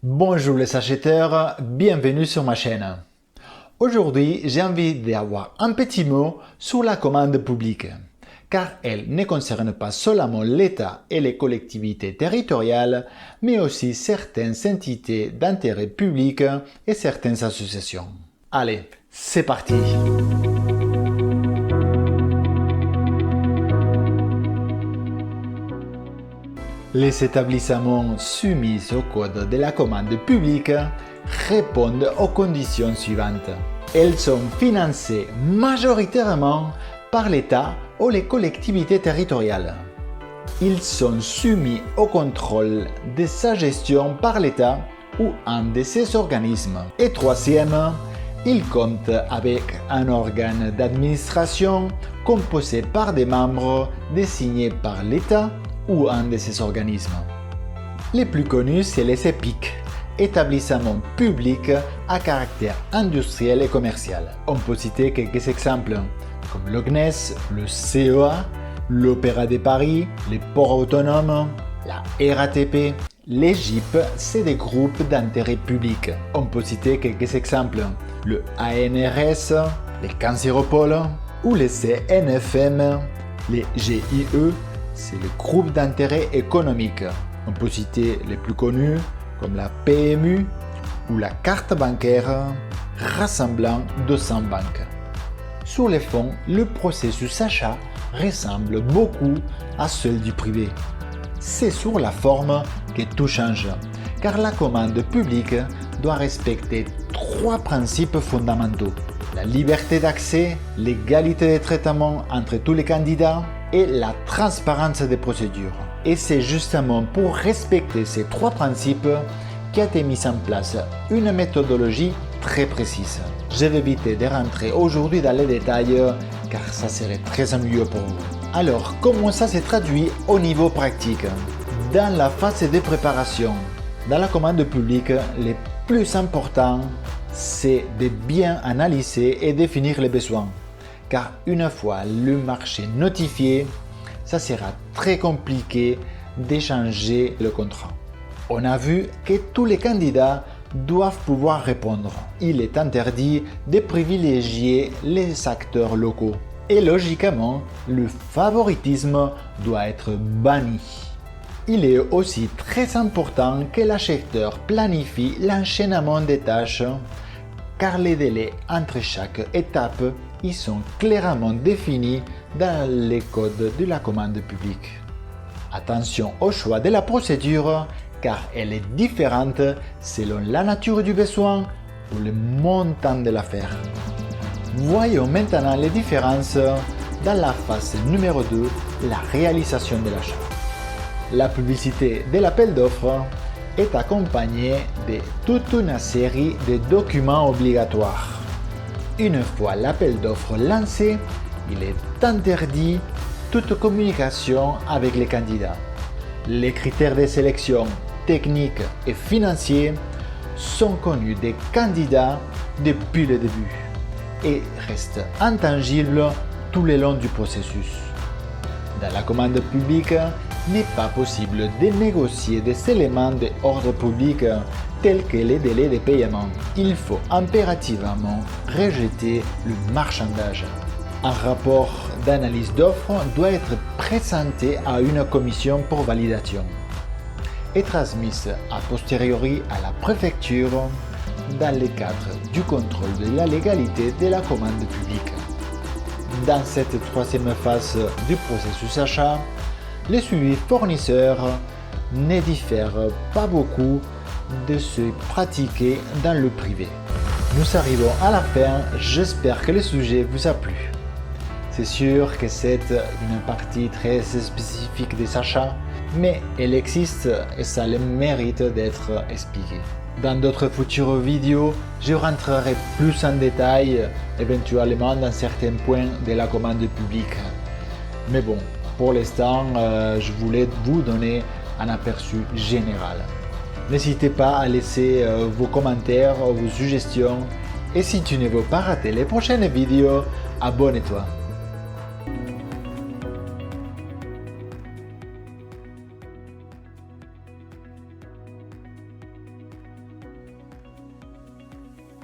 Bonjour les acheteurs, bienvenue sur ma chaîne. Aujourd'hui, j'ai envie d'avoir un petit mot sur la commande publique, car elle ne concerne pas seulement l'État et les collectivités territoriales, mais aussi certaines entités d'intérêt public et certaines associations. Allez, c'est parti! Les établissements soumis au code de la commande publique répondent aux conditions suivantes. Elles sont financées majoritairement par l'État ou les collectivités territoriales. Ils sont soumis au contrôle de sa gestion par l'État ou un de ses organismes. Et troisième, ils comptent avec un organe d'administration composé par des membres désignés par l'État ou un de ces organismes. Les plus connus, c'est les EPIC, établissements publics à caractère industriel et commercial. On peut citer quelques exemples, comme le CNES, le CEA, l'Opéra de Paris, les ports autonomes, la RATP. Les GIP, c'est des groupes d'intérêt public. On peut citer quelques exemples, le ANRS, les Cancéropoles ou les CNFM, les GIE, c'est le groupe d'intérêt économique. On peut citer les plus connus comme la PMU ou la carte bancaire rassemblant 200 banques. Sur les fonds, le processus achat ressemble beaucoup à celui du privé. C'est sur la forme que tout change, car la commande publique doit respecter 3 principes fondamentaux. La liberté d'accès, l'égalité de traitement entre tous les candidats et la transparence des procédures. Et c'est justement pour respecter ces 3 principes qu'a été mise en place une méthodologie très précise. Je vais éviter de rentrer aujourd'hui dans les détails car ça serait très ennuyeux pour vous. Alors, comment ça se traduit au niveau pratique? Dans la phase de préparation, dans la commande publique, le plus important, c'est de bien analyser et définir les besoins. Car une fois le marché notifié, ça sera très compliqué d'échanger le contrat. On a vu que tous les candidats doivent pouvoir répondre. Il est interdit de privilégier les acteurs locaux. Et logiquement, le favoritisme doit être banni. Il est aussi très important que l'acheteur planifie l'enchaînement des tâches, car les délais entre chaque étape ils sont clairement définis dans les codes de la commande publique. Attention au choix de la procédure car elle est différente selon la nature du besoin ou le montant de l'affaire. Voyons maintenant les différences dans la phase numéro 2, la réalisation de l'achat. La publicité de l'appel d'offres est accompagnée de toute une série de documents obligatoires. Une fois l'appel d'offres lancé, il est interdit toute communication avec les candidats. Les critères de sélection techniques et financiers sont connus des candidats depuis le début et restent intangibles tout le long du processus. Dans la commande publique, il n'est pas possible de négocier des éléments d'ordre public tels que les délais de paiement. Il faut impérativement rejeter le marchandage. Un rapport d'analyse d'offres doit être présenté à une commission pour validation et transmis a posteriori à la préfecture dans le cadre du contrôle de la légalité de la commande publique. Dans cette troisième phase du processus achat, le suivi fournisseur ne diffère pas beaucoup de se pratiquer dans le privé. Nous arrivons à la fin, j'espère que le sujet vous a plu. C'est sûr que c'est une partie très spécifique des achats, mais elle existe et ça a le mérite d'être expliqué. Dans d'autres futures vidéos, je rentrerai plus en détail, éventuellement dans certains points de la commande publique. Mais bon, pour l'instant, je voulais vous donner un aperçu général. N'hésitez pas à laisser vos commentaires, vos suggestions. Et si tu ne veux pas rater les prochaines vidéos, abonne-toi.